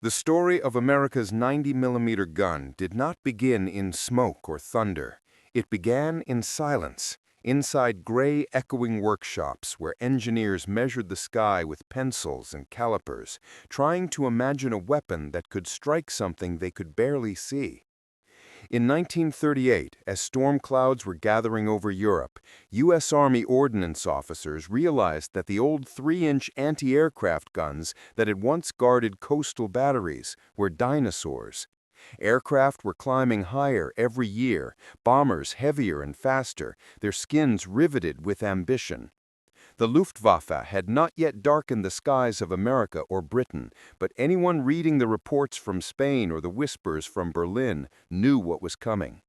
The story of America's 90mm gun did not begin in smoke or thunder. It began in silence, inside gray, echoing workshops where engineers measured the sky with pencils and calipers, trying to imagine a weapon that could strike something they could barely see. In 1938, as storm clouds were gathering over Europe, U.S. Army ordnance officers realized that the old 3-inch anti-aircraft guns that had once guarded coastal batteries were dinosaurs. Aircraft were climbing higher every year, bombers heavier and faster, their skins riveted with ambition. The Luftwaffe had not yet darkened the skies of America or Britain, but anyone reading the reports from Spain or the whispers from Berlin knew what was coming.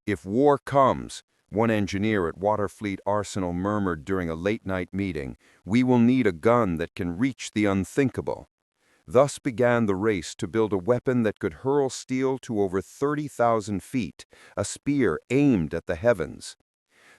"If war comes," one engineer at Waterfleet Arsenal murmured during a late-night meeting, "we will need a gun that can reach the unthinkable." Thus began the race to build a weapon that could hurl steel to over 30,000 feet, a spear aimed at the heavens.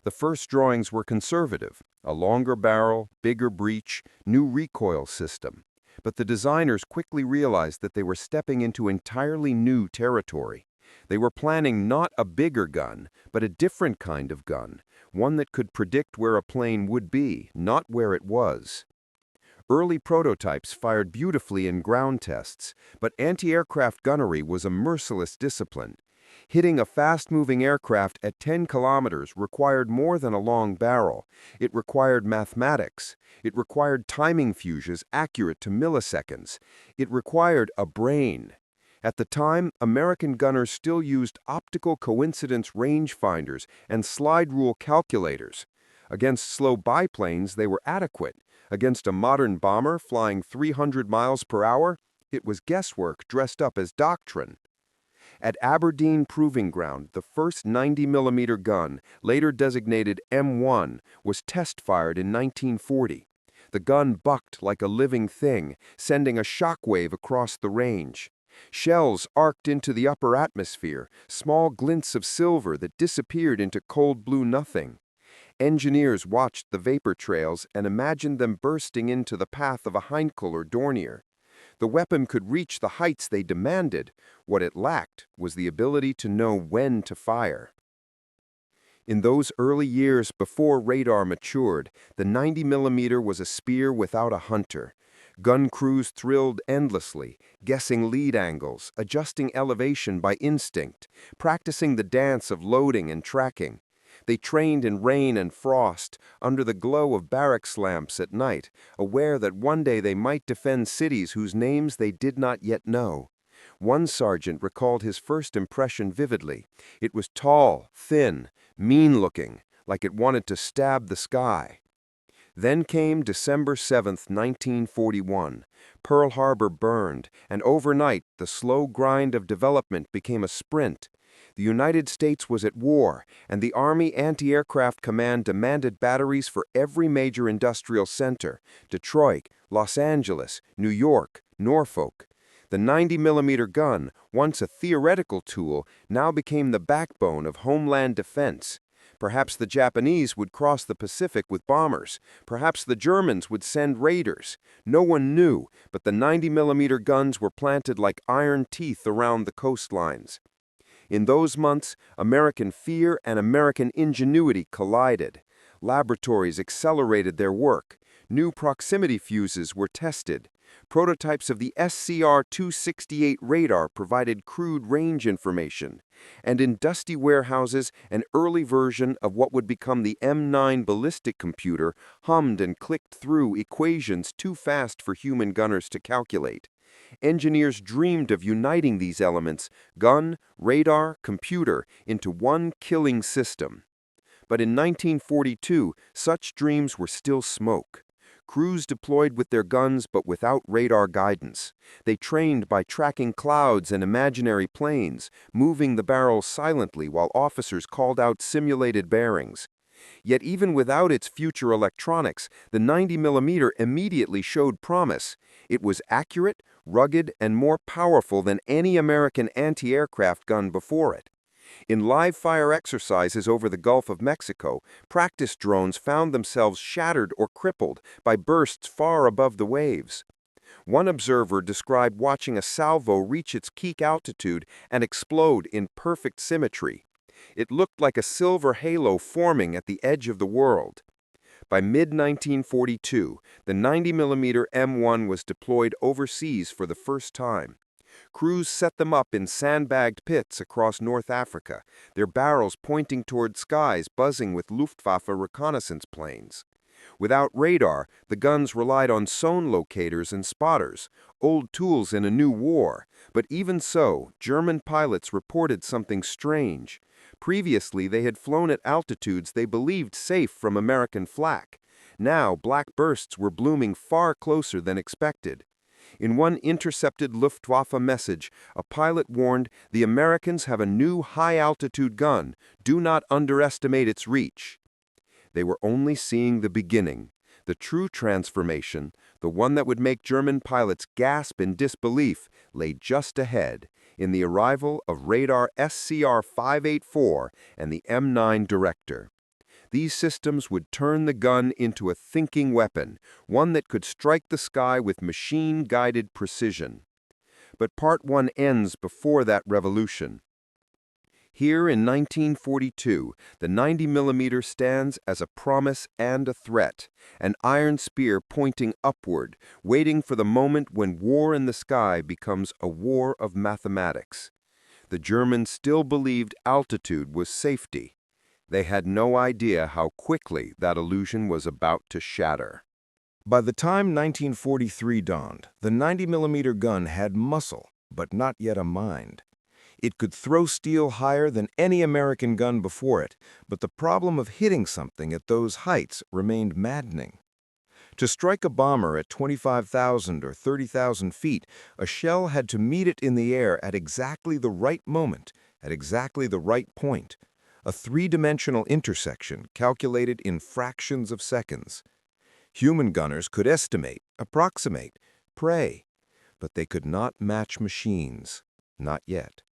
The first drawings were conservative, a longer barrel, bigger breech, new recoil system. But the designers quickly realized that they were stepping into entirely new territory. They were planning not a bigger gun, but a different kind of gun, one that could predict where a plane would be, not where it was. Early prototypes fired beautifully in ground tests, but anti-aircraft gunnery was a merciless discipline. Hitting a fast-moving aircraft at 10 kilometers required more than a long barrel. It required mathematics. It required timing fuses accurate to milliseconds. It required a brain. At the time, American gunners still used optical coincidence rangefinders and slide rule calculators. Against slow biplanes, they were adequate. Against a modern bomber flying 300 miles per hour, it was guesswork dressed up as doctrine. At Aberdeen Proving Ground, the first 90mm gun, later designated M1, was test-fired in 1940. The gun bucked like a living thing, sending a shockwave across the range. Shells arced into the upper atmosphere, small glints of silver that disappeared into cold blue nothing. Engineers watched the vapor trails and imagined them bursting into the path of a Heinkel or Dornier. The weapon could reach the heights they demanded. What it lacked was the ability to know when to fire. In those early years before radar matured, the 90mm was a spear without a hunter. Gun crews thrilled endlessly, guessing lead angles, adjusting elevation by instinct, practicing the dance of loading and tracking. They trained in rain and frost, under the glow of barracks lamps at night, aware that one day they might defend cities whose names they did not yet know. One sergeant recalled his first impression vividly. It was tall, thin, mean-looking, like it wanted to stab the sky. Then came December 7, 1941. Pearl Harbor burned, and overnight the slow grind of development became a sprint. The United States was at war, and the Army Anti-Aircraft Command demanded batteries for every major industrial center: Detroit, Los Angeles, New York, Norfolk. The 90mm gun, once a theoretical tool, now became the backbone of homeland defense. Perhaps the Japanese would cross the Pacific with bombers. Perhaps the Germans would send raiders. No one knew, but the 90mm guns were planted like iron teeth around the coastlines. In those months, American fear and American ingenuity collided. Laboratories accelerated their work. New proximity fuses were tested. Prototypes of the SCR-268 radar provided crude range information. And in dusty warehouses, an early version of what would become the M9 ballistic computer hummed and clicked through equations too fast for human gunners to calculate. Engineers dreamed of uniting these elements, gun, radar, computer, into one killing system. But in 1942, such dreams were still smoke. Crews deployed with their guns but without radar guidance. They trained by tracking clouds and imaginary planes, moving the barrels silently while officers called out simulated bearings. Yet even without its future electronics, the 90mm immediately showed promise. It was accurate, rugged, and more powerful than any American anti-aircraft gun before it. In live-fire exercises over the Gulf of Mexico, practice drones found themselves shattered or crippled by bursts far above the waves. One observer described watching a salvo reach its peak altitude and explode in perfect symmetry. It looked like a silver halo forming at the edge of the world. By mid-1942, the 90mm M1 was deployed overseas for the first time. Crews set them up in sandbagged pits across North Africa, their barrels pointing toward skies buzzing with Luftwaffe reconnaissance planes. Without radar, the guns relied on sonar locators and spotters, old tools in a new war. But even so, German pilots reported something strange. Previously, they had flown at altitudes they believed safe from American flak. Now, black bursts were blooming far closer than expected. In one intercepted Luftwaffe message, a pilot warned, "The Americans have a new high-altitude gun. Do not underestimate its reach." They were only seeing the beginning. The true transformation, the one that would make German pilots gasp in disbelief, lay just ahead, in the arrival of radar SCR-584 and the M9 Director. These systems would turn the gun into a thinking weapon, one that could strike the sky with machine-guided precision. But Part 1 ends before that revolution. Here in 1942, the 90mm stands as a promise and a threat, an iron spear pointing upward, waiting for the moment when war in the sky becomes a war of mathematics. The Germans still believed altitude was safety. They had no idea how quickly that illusion was about to shatter. By the time 1943 dawned, the 90mm gun had muscle, but not yet a mind. It could throw steel higher than any American gun before it, but the problem of hitting something at those heights remained maddening. To strike a bomber at 25,000 or 30,000 feet, a shell had to meet it in the air at exactly the right moment, at exactly the right point, a three-dimensional intersection calculated in fractions of seconds. Human gunners could estimate, approximate, pray, but they could not match machines, not yet.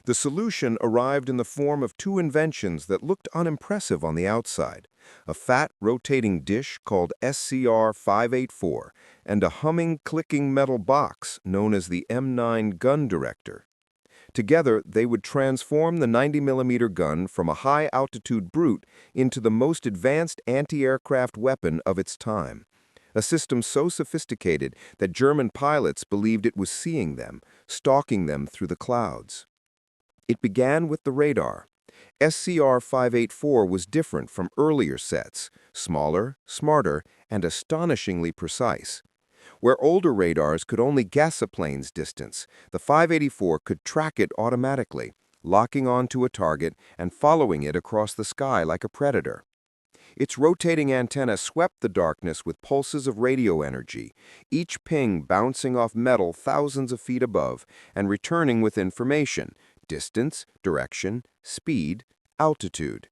The solution arrived in the form of two inventions that looked unimpressive on the outside, a fat, rotating dish called SCR-584 and a humming, clicking metal box known as the M9 Gun Director. Together, they would transform the 90mm gun from a high-altitude brute into the most advanced anti-aircraft weapon of its time, a system so sophisticated that German pilots believed it was seeing them, stalking them through the clouds. It began with the radar. SCR-584 was different from earlier sets, smaller, smarter, and astonishingly precise. Where older radars could only guess a plane's distance, the 584 could track it automatically, locking onto a target and following it across the sky like a predator. Its rotating antenna swept the darkness with pulses of radio energy, each ping bouncing off metal thousands of feet above and returning with information: distance, direction, speed, altitude.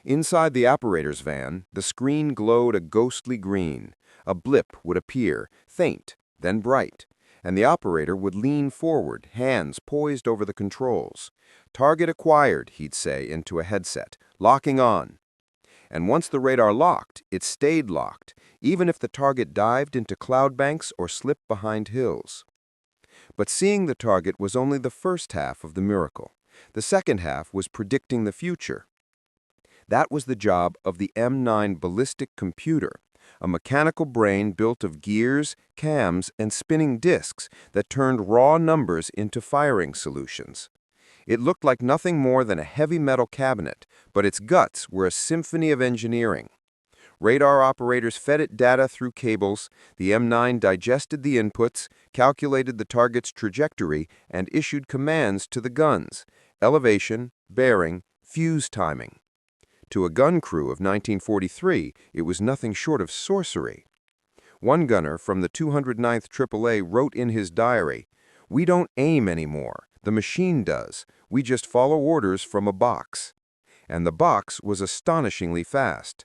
Inside the operator's van, the screen glowed a ghostly green. A blip would appear, faint, then bright, and the operator would lean forward, hands poised over the controls. "Target acquired," he'd say into a headset, "locking on." And once the radar locked, it stayed locked, even if the target dived into cloud banks or slipped behind hills. But seeing the target was only the first half of the miracle. The second half was predicting the future. That was the job of the M9 ballistic computer, a mechanical brain built of gears, cams, and spinning disks that turned raw numbers into firing solutions. It looked like nothing more than a heavy metal cabinet, but its guts were a symphony of engineering. Radar operators fed it data through cables, the M9 digested the inputs, calculated the target's trajectory, and issued commands to the guns: elevation, bearing, fuse timing. To a gun crew of 1943, it was nothing short of sorcery. One gunner from the 209th AAA wrote in his diary, "We don't aim anymore. The machine does. We just follow orders from a box." And the box was astonishingly fast.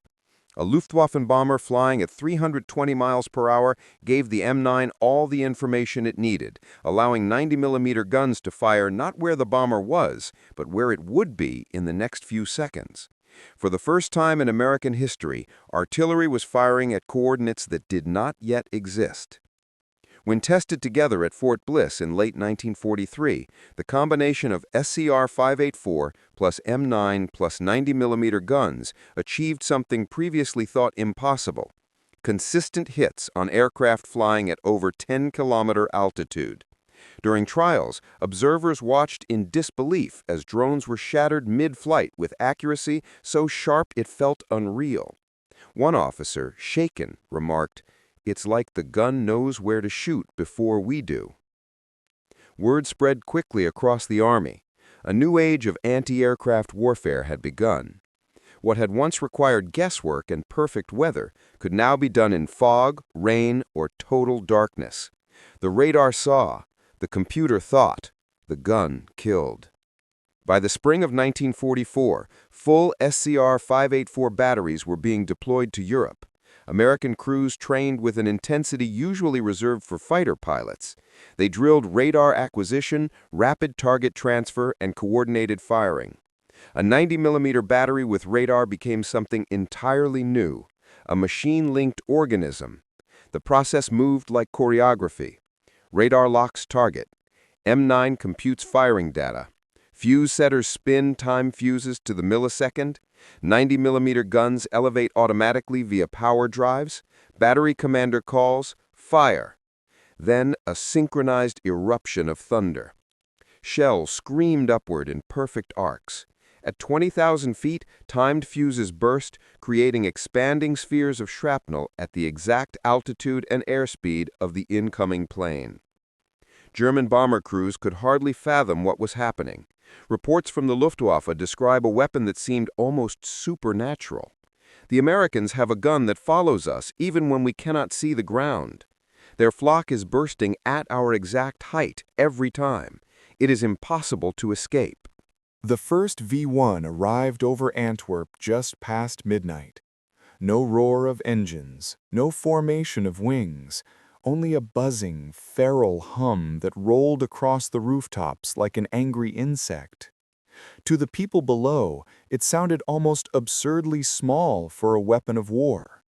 A Luftwaffe bomber flying at 320 miles per hour gave the M9 all the information it needed, allowing 90mm guns to fire not where the bomber was, but where it would be in the next few seconds. For the first time in American history, artillery was firing at coordinates that did not yet exist. When tested together at Fort Bliss in late 1943, the combination of SCR-584 plus M9 plus 90mm guns achieved something previously thought impossible: consistent hits on aircraft flying at over 10-kilometer altitude. During trials, observers watched in disbelief as drones were shattered mid-flight with accuracy so sharp it felt unreal. One officer, shaken, remarked, "It's like the gun knows where to shoot before we do." Word spread quickly across the Army. A new age of anti-aircraft warfare had begun. What had once required guesswork and perfect weather could now be done in fog, rain, or total darkness. The radar saw, the computer thought, the gun killed. By the spring of 1944, full SCR-584 batteries were being deployed to Europe. American crews trained with an intensity usually reserved for fighter pilots. They drilled radar acquisition, rapid target transfer, and coordinated firing. A 90mm battery with radar became something entirely new, a machine-linked organism. The process moved like choreography. Radar locks target. M9 computes firing data. Fuse setters spin time fuses to the millisecond. 90mm guns elevate automatically via power drives. Battery commander calls, "Fire." Then a synchronized eruption of thunder. Shells screamed upward in perfect arcs. At 20,000 feet, timed fuses burst, creating expanding spheres of shrapnel at the exact altitude and airspeed of the incoming plane. German bomber crews could hardly fathom what was happening. Reports from the Luftwaffe describe a weapon that seemed almost supernatural. "The Americans have a gun that follows us even when we cannot see the ground. Their flak is bursting at our exact height every time. It is impossible to escape." The first V-1 arrived over Antwerp just past midnight. No roar of engines, no formation of wings, only a buzzing, feral hum that rolled across the rooftops like an angry insect. To the people below, it sounded almost absurdly small for a weapon of war.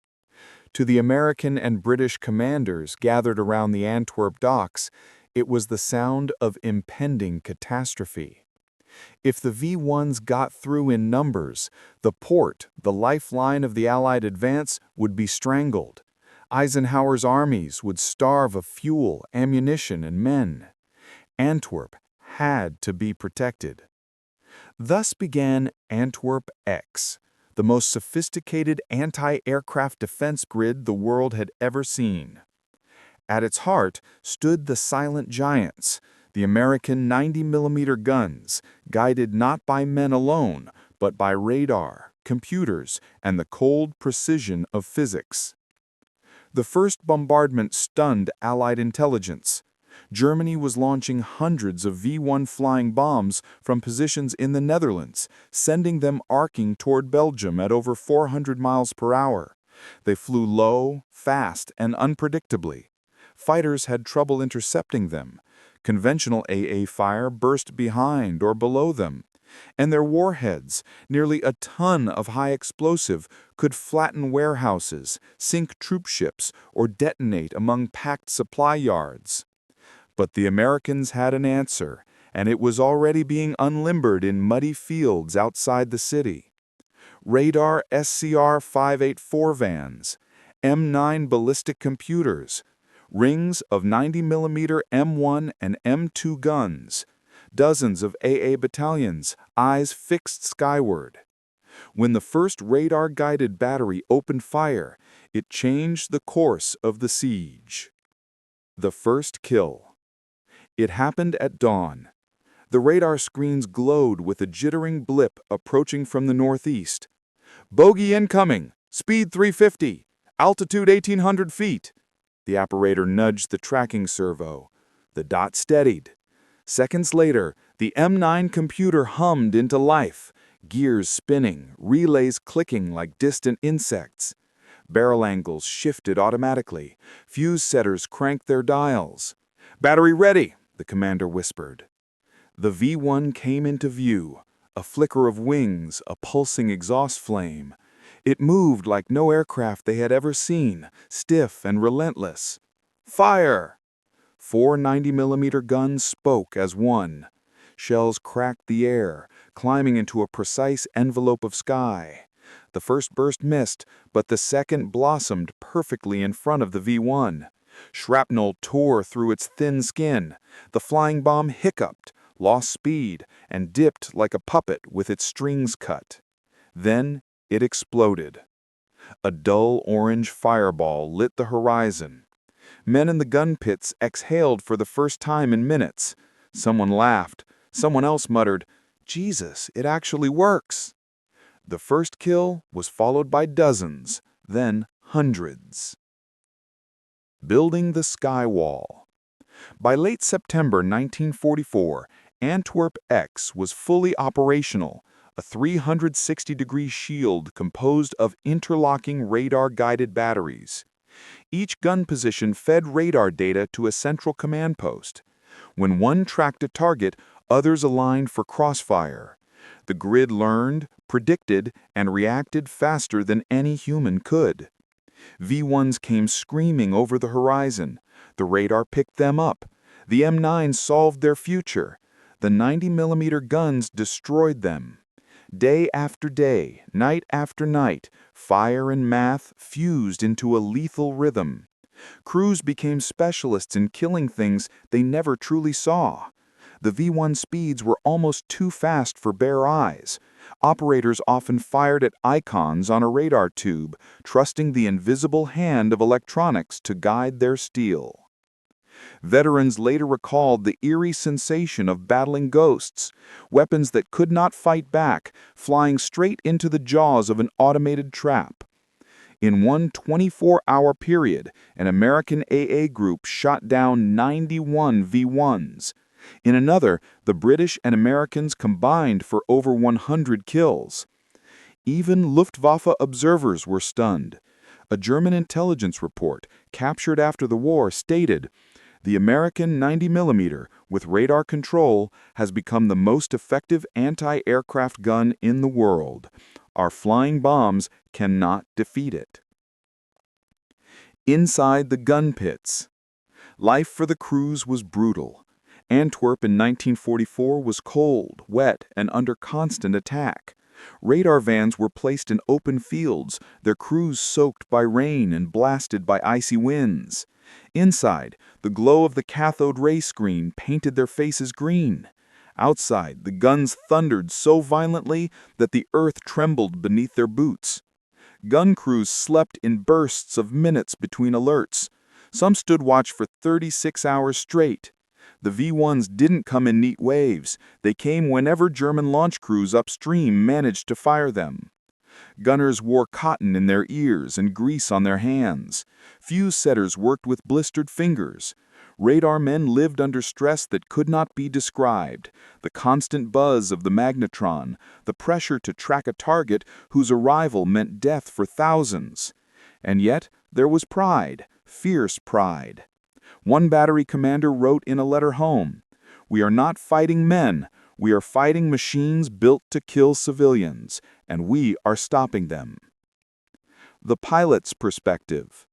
To the American and British commanders gathered around the Antwerp docks, it was the sound of impending catastrophe. If the V-1s got through in numbers, the port, the lifeline of the Allied advance, would be strangled. Eisenhower's armies would starve of fuel, ammunition, and men. Antwerp had to be protected. Thus began Antwerp X, the most sophisticated anti-aircraft defense grid the world had ever seen. At its heart stood the silent giants, the American 90mm guns, guided not by men alone, but by radar, computers, and the cold precision of physics. The first bombardment stunned Allied intelligence. Germany was launching hundreds of V-1 flying bombs from positions in the Netherlands, sending them arcing toward Belgium at over 400 miles per hour. They flew low, fast, and unpredictably. Fighters had trouble intercepting them. Conventional AA fire burst behind or below them. And their warheads, nearly a ton of high explosive, could flatten warehouses, sink troop ships, or detonate among packed supply yards. But the Americans had an answer, and it was already being unlimbered in muddy fields outside the city. Radar SCR-584 vans, M9 ballistic computers, rings of 90mm M1 and M2 guns, dozens of AA battalions, eyes fixed skyward. When the first radar-guided battery opened fire, it changed the course of the siege. The first kill. It happened at dawn. The radar screens glowed with a jittering blip approaching from the northeast. "Bogey incoming! Speed 350! Altitude 1,800 feet!" The operator nudged the tracking servo. The dot steadied. Seconds later, the M9 computer hummed into life, gears spinning, relays clicking like distant insects. Barrel angles shifted automatically. Fuse setters cranked their dials. "Battery ready," the commander whispered. The V-1 came into view, a flicker of wings, a pulsing exhaust flame. It moved like no aircraft they had ever seen, stiff and relentless. "Fire!" 4 90mm guns spoke as one. Shells cracked the air, climbing into a precise envelope of sky. The first burst missed, but the second blossomed perfectly in front of the V1. Shrapnel tore through its thin skin. The flying bomb hiccuped, lost speed, and dipped like a puppet with its strings cut. Then it exploded. A dull orange fireball lit the horizon. Men in the gun pits exhaled for the first time in minutes. Someone laughed. Someone else muttered, "Jesus, it actually works." The first kill was followed by dozens, then hundreds. Building the sky wall. By late September 1944, Antwerp X was fully operational, a 360-degree shield composed of interlocking radar-guided batteries. Each gun position fed radar data to a central command post. When one tracked a target, others aligned for crossfire. The grid learned, predicted, and reacted faster than any human could. V1s came screaming over the horizon. The radar picked them up. The M9 solved their future. The 90mm guns destroyed them. Day after day, night after night, fire and math fused into a lethal rhythm. Crews became specialists in killing things they never truly saw. The V1 speeds were almost too fast for bare eyes. Operators often fired at icons on a radar tube, trusting the invisible hand of electronics to guide their steel. Veterans later recalled the eerie sensation of battling ghosts, weapons that could not fight back, flying straight into the jaws of an automated trap. In one 24-hour period, an American AA group shot down 91 V1s. In another, the British and Americans combined for over 100 kills. Even Luftwaffe observers were stunned. A German intelligence report, captured after the war, stated, "The American 90mm, with radar control, has become the most effective anti-aircraft gun in the world. Our flying bombs cannot defeat it." Inside the gun pits. Life for the crews was brutal. Antwerp in 1944 was cold, wet, and under constant attack. Radar vans were placed in open fields, their crews soaked by rain and blasted by icy winds. Inside, the glow of the cathode ray screen painted their faces green. Outside, the guns thundered so violently that the earth trembled beneath their boots. Gun crews slept in bursts of minutes between alerts. Some stood watch for 36 hours straight. The V1s didn't come in neat waves. They came whenever German launch crews upstream managed to fire them. Gunners wore cotton in their ears and grease on their hands. Fuse setters worked with blistered fingers. Radar men lived under stress that could not be described. The constant buzz of the magnetron, the pressure to track a target whose arrival meant death for thousands. And yet, there was pride, fierce pride. One battery commander wrote in a letter home, "We are not fighting men. We are fighting machines built to kill civilians, and we are stopping them." The pilot's perspective.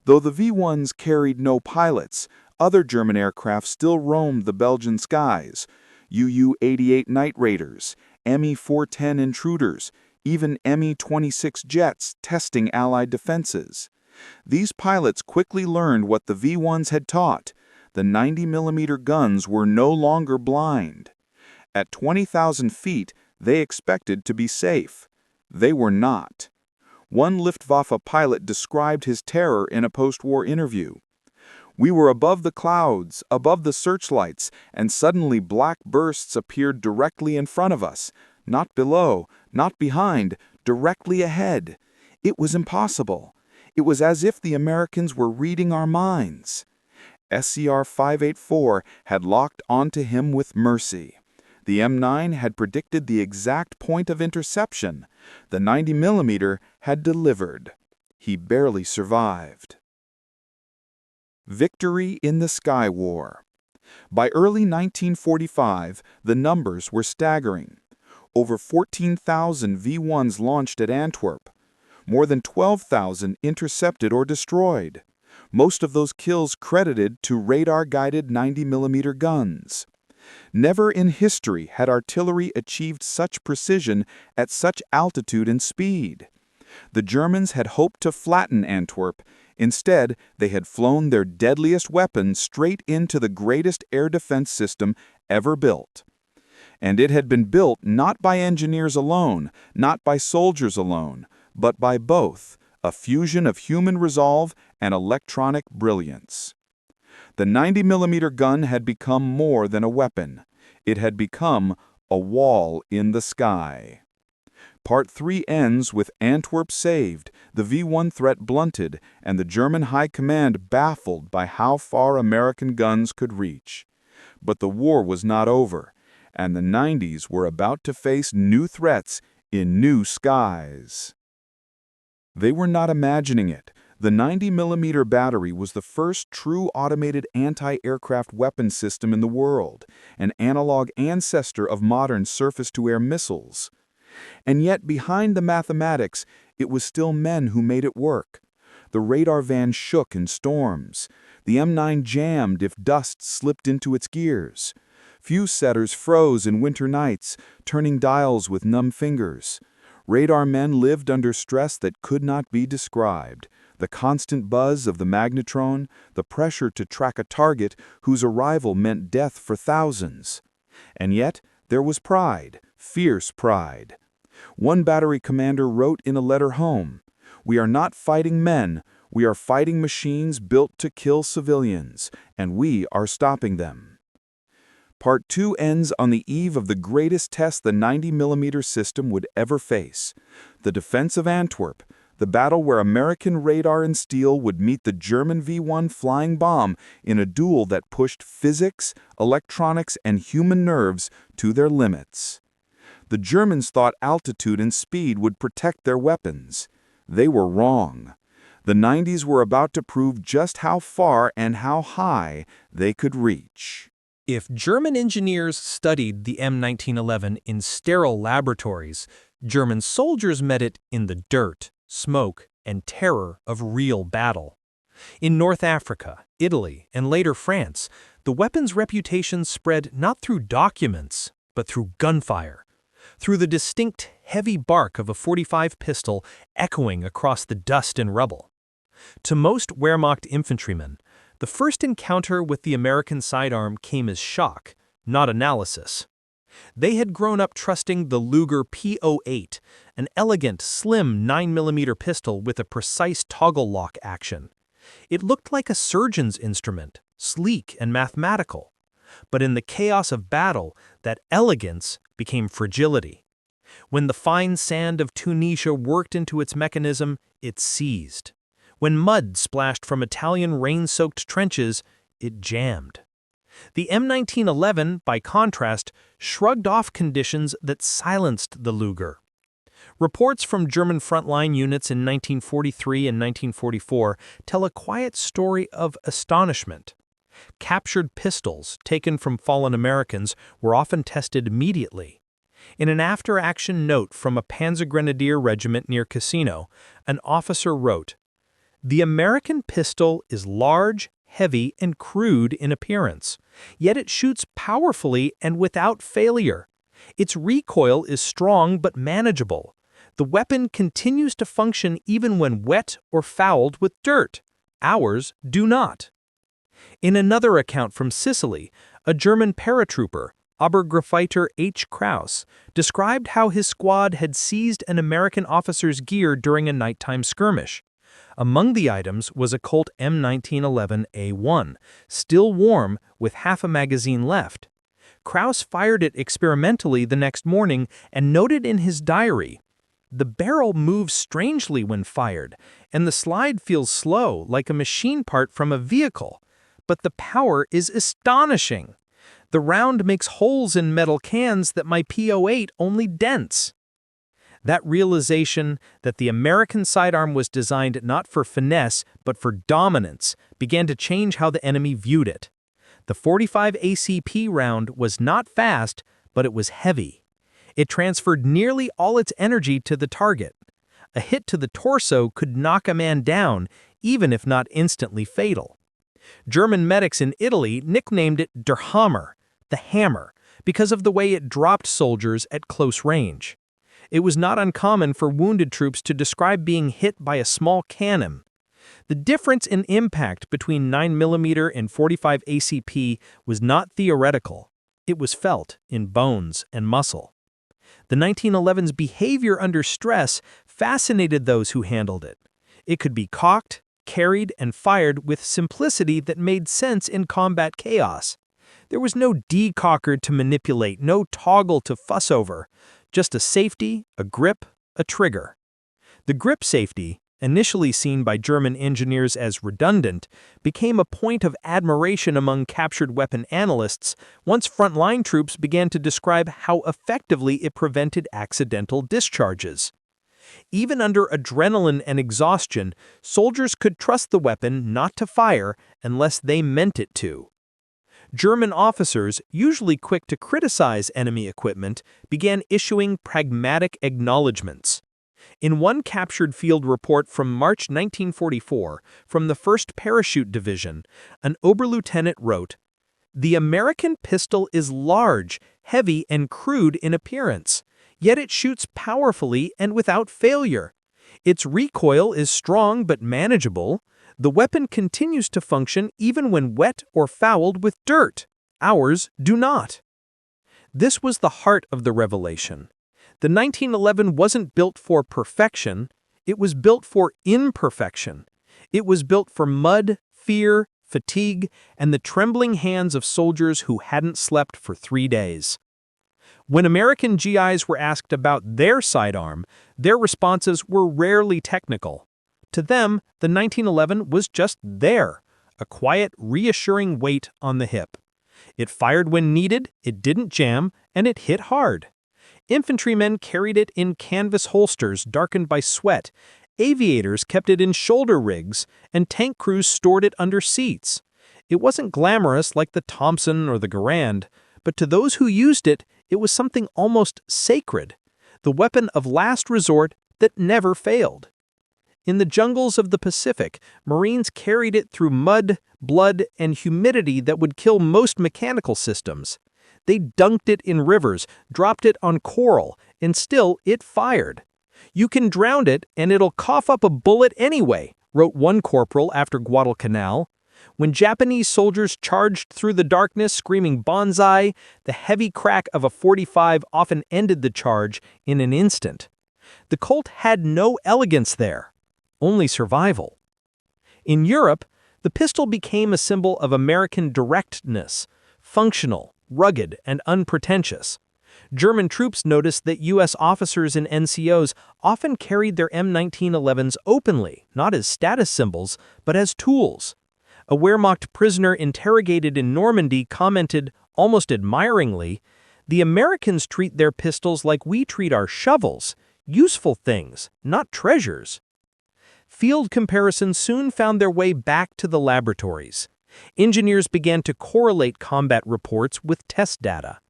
Though the V1s carried no pilots, other German aircraft still roamed the Belgian skies. UU-88 Night Raiders, Me-410 Intruders, even Me-26 jets testing Allied defenses. These pilots quickly learned what the V1s had taught. The 90mm guns were no longer blind. At 20,000 feet, they expected to be safe. They were not. One Luftwaffe pilot described his terror in a post-war interview. "We were above the clouds, above the searchlights, and suddenly black bursts appeared directly in front of us. Not below, not behind, directly ahead. It was impossible. It was as if the Americans were reading our minds." SCR 584 had locked onto him with mercy. The M9 had predicted the exact point of interception. The 90mm had delivered. He barely survived. Victory in the Sky War. By early 1945, the numbers were staggering. Over 14,000 V1s launched at Antwerp. More than 12,000 intercepted or destroyed. most of those kills credited to radar-guided 90mm guns. Never in history had artillery achieved such precision at such altitude and speed. The Germans had hoped to flatten Antwerp. Instead, they had flown their deadliest weapon straight into the greatest air defense system ever built. And it had been built not by engineers alone, not by soldiers alone, but by both, a fusion of human resolve and electronic brilliance. The 90mm gun had become more than a weapon. It had become a wall in the sky. Part 3 ends with Antwerp saved, the V-1 threat blunted, and the German High Command baffled by how far American guns could reach. But the war was not over, and the 90s were about to face new threats in new skies. They were not imagining it. The 90mm battery was the first true automated anti-aircraft weapon system in the world, an analog ancestor of modern surface-to-air missiles. And yet, behind the mathematics, it was still men who made it work. The radar van shook in storms. The M9 jammed if dust slipped into its gears. Fuse setters froze in winter nights, turning dials with numb fingers. Radar men lived under stress that could not be described. The constant buzz of the magnetron, the pressure to track a target whose arrival meant death for thousands. And yet, there was pride, fierce pride. One battery commander wrote in a letter home, "We are not fighting men, we are fighting machines built to kill civilians, and we are stopping them." Part 2 ends on the eve of the greatest test the 90mm system would ever face, the defense of Antwerp, the battle where American radar and steel would meet the German V-1 flying bomb in a duel that pushed physics, electronics, and human nerves to their limits. The Germans thought altitude and speed would protect their weapons. They were wrong. The 90s were about to prove just how far and how high they could reach. If German engineers studied the M1911 in sterile laboratories, German soldiers met it in the dirt, smoke, and terror of real battle. In North Africa, Italy, and later France, the weapon's reputation spread not through documents, but through gunfire, through the distinct, heavy bark of a .45 pistol echoing across the dust and rubble. To most Wehrmacht infantrymen, the first encounter with the American sidearm came as shock, not analysis. They had grown up trusting the Luger P08, an elegant, slim 9mm pistol with a precise toggle lock action. It looked like a surgeon's instrument, sleek and mathematical. But in the chaos of battle, that elegance became fragility. When the fine sand of Tunisia worked into its mechanism, it seized. When mud splashed from Italian rain-soaked trenches, it jammed. The M1911, by contrast, shrugged off conditions that silenced the Luger. Reports from German frontline units in 1943 and 1944 tell a quiet story of astonishment. Captured pistols, taken from fallen Americans, were often tested immediately. In an after-action note from a Panzer Grenadier regiment near Cassino, an officer wrote, "The American pistol is large, heavy, and crude in appearance, yet it shoots powerfully and without failure. Its recoil is strong but manageable. The weapon continues to function even when wet or fouled with dirt. Ours do not." In another account from Sicily, a German paratrooper, Obergruppeiter H. Kraus, described how his squad had seized an American officer's gear during a nighttime skirmish. Among the items was a Colt M1911A1, still warm with half a magazine left. Kraus fired it experimentally the next morning and noted in his diary, "The barrel moves strangely when fired, and the slide feels slow like a machine part from a vehicle. But the power is astonishing. The round makes holes in metal cans that my P08 only dents." That realization that the American sidearm was designed not for finesse but for dominance began to change how the enemy viewed it. The .45 ACP round was not fast, but it was heavy. It transferred nearly all its energy to the target. A hit to the torso could knock a man down, even if not instantly fatal. German medics in Italy nicknamed it Der Hammer, the hammer, because of the way it dropped soldiers at close range. It was not uncommon for wounded troops to describe being hit by a small cannon. The difference in impact between 9mm and 45 ACP was not theoretical. It was felt in bones and muscle. The 1911's behavior under stress fascinated those who handled it. It could be cocked, carried, and fired with simplicity that made sense in combat chaos. There was no decocker to manipulate, no toggle to fuss over, just a safety, a grip, a trigger. The grip safety, initially seen by German engineers as redundant, became a point of admiration among captured weapon analysts once frontline troops began to describe how effectively it prevented accidental discharges. Even under adrenaline and exhaustion, soldiers could trust the weapon not to fire unless they meant it to. German officers, usually quick to criticize enemy equipment, began issuing pragmatic acknowledgments. In one captured field report from March 1944 from the 1st Parachute Division, an Oberlieutenant wrote, "The American pistol is large, heavy, and crude in appearance, yet it shoots powerfully and without failure. Its recoil is strong but manageable. The weapon continues to function even when wet or fouled with dirt. Ours do not." This was the heart of the revelation. The 1911 wasn't built for perfection, it was built for imperfection. It was built for mud, fear, fatigue, and the trembling hands of soldiers who hadn't slept for 3 days. When American GIs were asked about their sidearm, their responses were rarely technical. To them, the 1911 was just there, a quiet, reassuring weight on the hip. It fired when needed, it didn't jam, and it hit hard. Infantrymen carried it in canvas holsters darkened by sweat, aviators kept it in shoulder rigs, and tank crews stored it under seats. It wasn't glamorous like the Thompson or the Garand, but to those who used it, it was something almost sacred, the weapon of last resort that never failed. In the jungles of the Pacific, Marines carried it through mud, blood, and humidity that would kill most mechanical systems. They dunked it in rivers, dropped it on coral, and still it fired. "You can drown it, and it'll cough up a bullet anyway," wrote one corporal after Guadalcanal. When Japanese soldiers charged through the darkness screaming "Banzai," the heavy crack of a .45 often ended the charge in an instant. The Colt had no elegance there, only survival. In Europe, the pistol became a symbol of American directness, functional, rugged, and unpretentious. German troops noticed that U.S. officers and NCOs often carried their M1911s openly, not as status symbols, but as tools. A Wehrmacht prisoner interrogated in Normandy commented, almost admiringly, "The Americans treat their pistols like we treat our shovels, useful things, not treasures." Field comparisons soon found their way back to the laboratories. Engineers began to correlate combat reports with test data.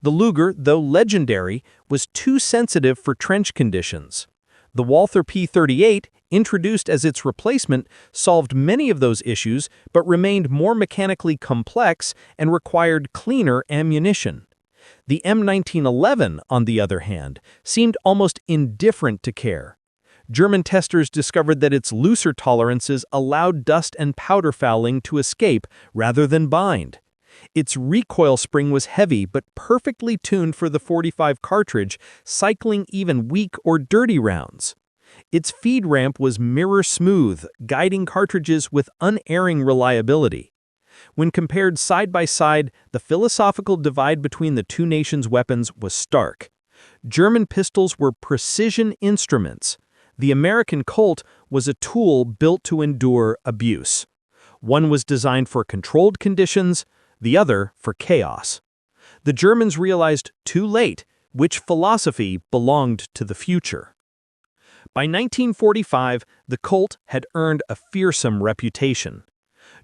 The Luger, though legendary, was too sensitive for trench conditions. The Walther P-38, introduced as its replacement, solved many of those issues but remained more mechanically complex and required cleaner ammunition. The M1911, on the other hand, seemed almost indifferent to care. German testers discovered that its looser tolerances allowed dust and powder fouling to escape rather than bind. Its recoil spring was heavy but perfectly tuned for the .45 cartridge, cycling even weak or dirty rounds. Its feed ramp was mirror smooth, guiding cartridges with unerring reliability. When compared side by side, the philosophical divide between the two nations' weapons was stark. German pistols were precision instruments. The American Colt was a tool built to endure abuse. One was designed for controlled conditions, the other for chaos. The Germans realized too late which philosophy belonged to the future. By 1945, the Colt had earned a fearsome reputation.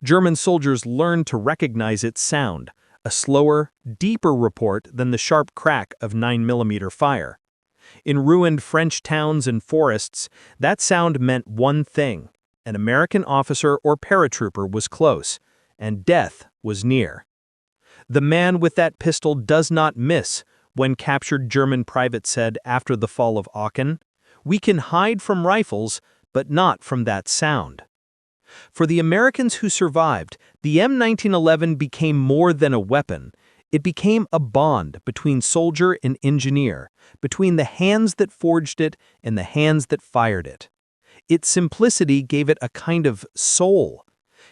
German soldiers learned to recognize its sound, a slower, deeper report than the sharp crack of 9mm fire. In ruined French towns and forests, that sound meant one thing: An American officer or paratrooper was close, and death was near. "The man with that pistol does not miss," when captured German private said after the fall of Aachen. "We can hide from rifles, but not from that sound." For the Americans who survived, the M1911 became more than a weapon. It became a bond between soldier and engineer, between the hands that forged it and the hands that fired it. Its simplicity gave it a kind of soul.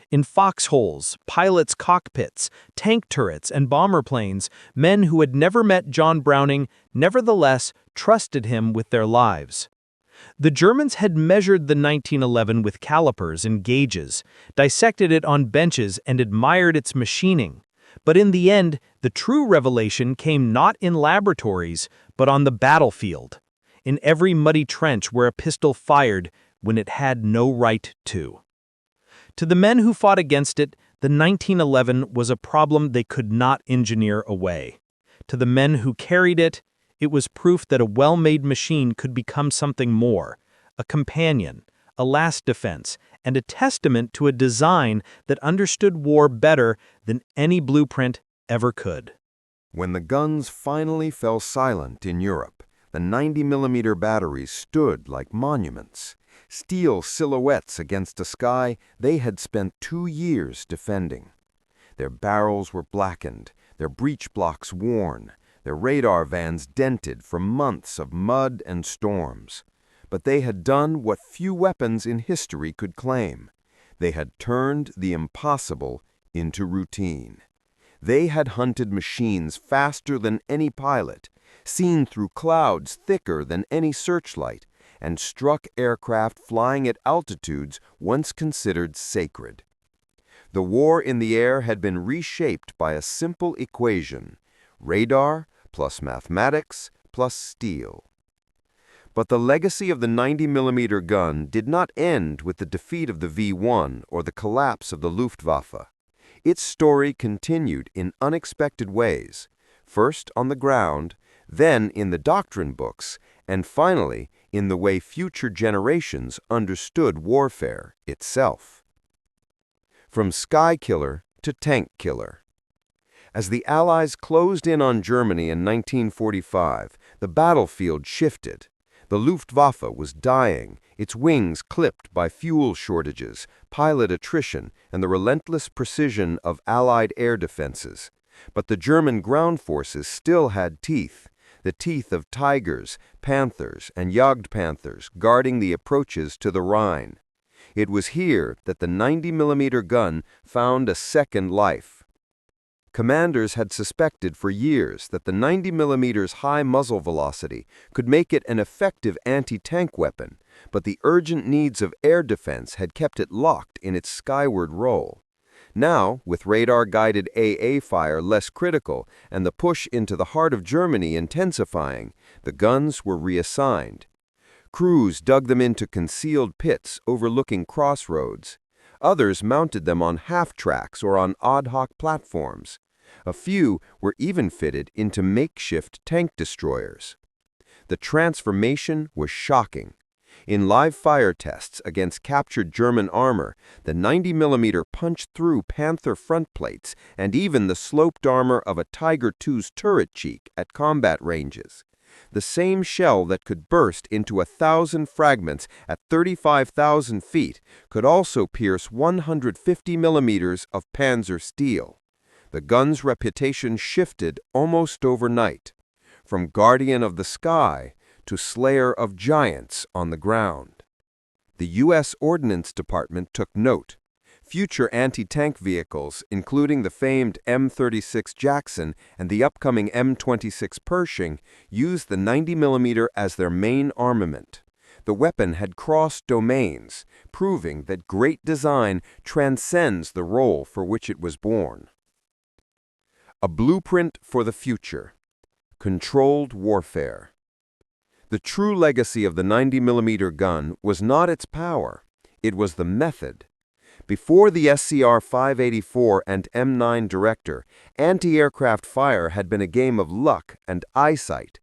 In foxholes, pilots' cockpits, tank turrets, and bomber planes, men who had never met John Browning nevertheless trusted him with their lives. The Germans had measured the 1911 with calipers and gauges, dissected it on benches, and admired its machining. But in the end, the true revelation came not in laboratories, but on the battlefield, in every muddy trench where a pistol fired when it had no right to. To the men who fought against it, the 1911 was a problem they could not engineer away. To the men who carried it, it was proof that a well-made machine could become something more, a companion, a last defense, and a testament to a design that understood war better than any blueprint ever could. When the guns finally fell silent in Europe, the 90mm batteries stood like monuments, steel silhouettes against a sky they had spent 2 years defending. Their barrels were blackened, their breech blocks worn, their radar vans dented from months of mud and storms. But they had done what few weapons in history could claim. They had turned the impossible into routine. They had hunted machines faster than any pilot, seen through clouds thicker than any searchlight, and struck aircraft flying at altitudes once considered sacred. The war in the air had been reshaped by a simple equation: radar plus mathematics plus steel. But the legacy of the 90mm gun did not end with the defeat of the V-1 or the collapse of the Luftwaffe. Its story continued in unexpected ways, first on the ground, then in the doctrine books, and finally in the way future generations understood warfare itself. From sky killer to tank killer. As the Allies closed in on Germany in 1945, the battlefield shifted. The Luftwaffe was dying, its wings clipped by fuel shortages, pilot attrition, and the relentless precision of Allied air defenses. But the German ground forces still had teeth, the teeth of tigers, panthers, and Jagdpanthers guarding the approaches to the Rhine. It was here that the 90mm gun found a second life. Commanders had suspected for years that the 90mm's high muzzle velocity could make it an effective anti-tank weapon, but the urgent needs of air defense had kept it locked in its skyward role. Now, with radar-guided AA fire less critical and the push into the heart of Germany intensifying, the guns were reassigned. Crews dug them into concealed pits overlooking crossroads. Others mounted them on half-tracks or on ad hoc platforms. A few were even fitted into makeshift tank destroyers. The transformation was shocking. In live fire tests against captured German armor, the 90mm punched through Panther front plates and even the sloped armor of a Tiger II's turret cheek at combat ranges. The same shell that could burst into 1,000 fragments at 35,000 feet could also pierce 150mm of Panzer steel. The gun's reputation shifted almost overnight, from guardian of the sky to slayer of giants on the ground. The U.S. Ordnance Department took note. Future anti-tank vehicles, including the famed M36 Jackson and the upcoming M26 Pershing, used the 90mm as their main armament. The weapon had crossed domains, proving that great design transcends the role for which it was born. A blueprint for the future. Controlled warfare. The true legacy of the 90mm gun was not its power, it was the method. Before the SCR-584 and M9 Director, anti-aircraft fire had been a game of luck and eyesight.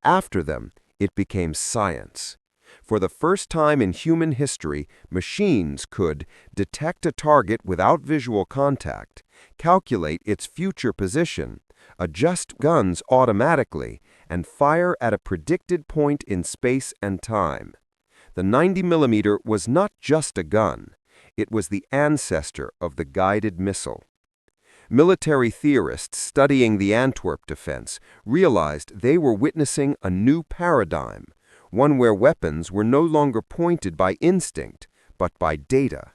After them, it became science. For the first time in human history, machines could detect a target without visual contact, calculate its future position, adjust guns automatically, and fire at a predicted point in space and time. The 90mm was not just a gun. It was the ancestor of the guided missile. Military theorists studying the Antwerp defense realized they were witnessing a new paradigm, one where weapons were no longer pointed by instinct, but by data.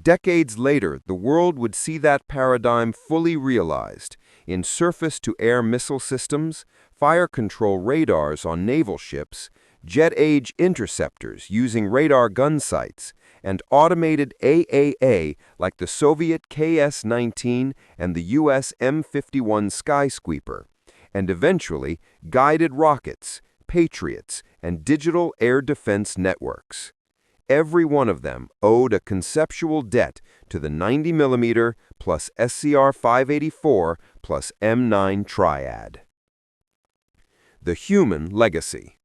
Decades later, the world would see that paradigm fully realized in surface-to-air missile systems, fire control radars on naval ships, jet-age interceptors using radar gun sights, and automated AAA like the Soviet KS-19 and the US M51 Skysweeper, and eventually guided rockets, Patriots, and digital air defense networks. Every one of them owed a conceptual debt to the 90mm plus SCR-584 plus M9 triad. The human legacy.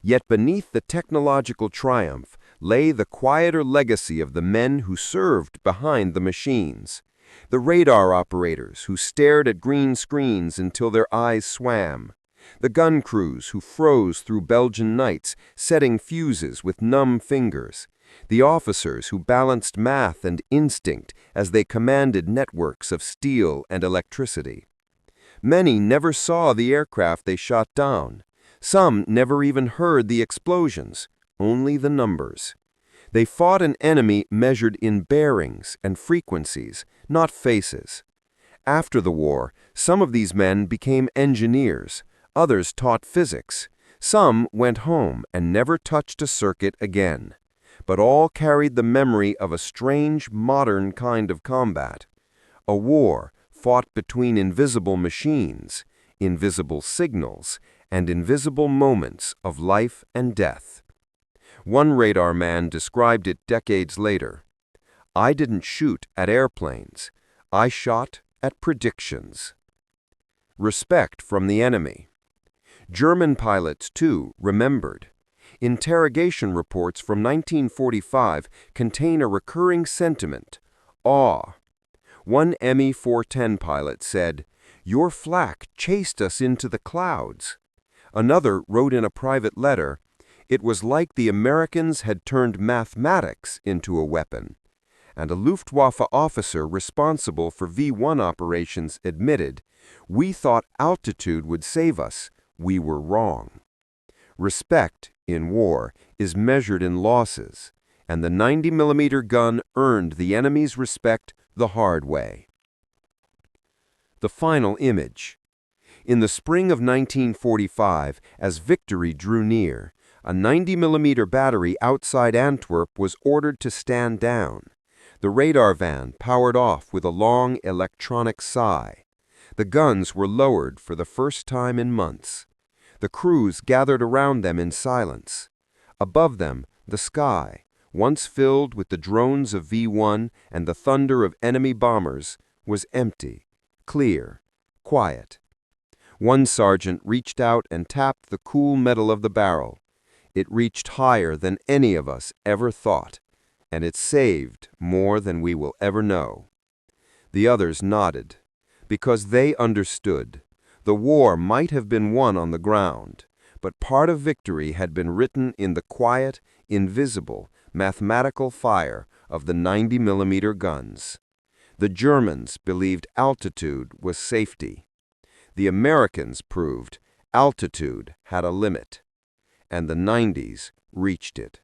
Yet beneath the technological triumph lay the quieter legacy of the men who served behind the machines. The radar operators who stared at green screens until their eyes swam. The gun crews who froze through Belgian nights, setting fuses with numb fingers. The officers who balanced math and instinct as they commanded networks of steel and electricity. Many never saw the aircraft they shot down. Some never even heard the explosions, only the numbers. They fought an enemy measured in bearings and frequencies, not faces. After the war, some of these men became engineers. Others taught physics. Some went home and never touched a circuit again. But all carried the memory of a strange, modern kind of combat. A war fought between invisible machines, invisible signals, and invisible moments of life and death. One radar man described it decades later. "I didn't shoot at airplanes. I shot at predictions." Respect from the enemy. German pilots, too, remembered. Interrogation reports from 1945 contain a recurring sentiment, awe. One Me-410 pilot said, "Your flak chased us into the clouds." Another wrote in a private letter, "It was like the Americans had turned mathematics into a weapon." And a Luftwaffe officer responsible for V-1 operations admitted, "We thought altitude would save us. We were wrong." Respect, in war, is measured in losses, and the 90mm gun earned the enemy's respect the hard way. The final image. In the spring of 1945, as victory drew near, a 90mm battery outside Antwerp was ordered to stand down. The radar van powered off with a long electronic sigh. The guns were lowered for the first time in months. The crews gathered around them in silence. Above them, the sky, once filled with the drones of V-1 and the thunder of enemy bombers, was empty, clear, quiet. One sergeant reached out and tapped the cool metal of the barrel. It reached higher than any of us ever thought, and it saved more than we will ever know. The others nodded, because they understood. The war might have been won on the ground, but part of victory had been written in the quiet, invisible, mathematical fire of the 90mm guns. The Germans believed altitude was safety. The Americans proved altitude had a limit, and the 90s reached it.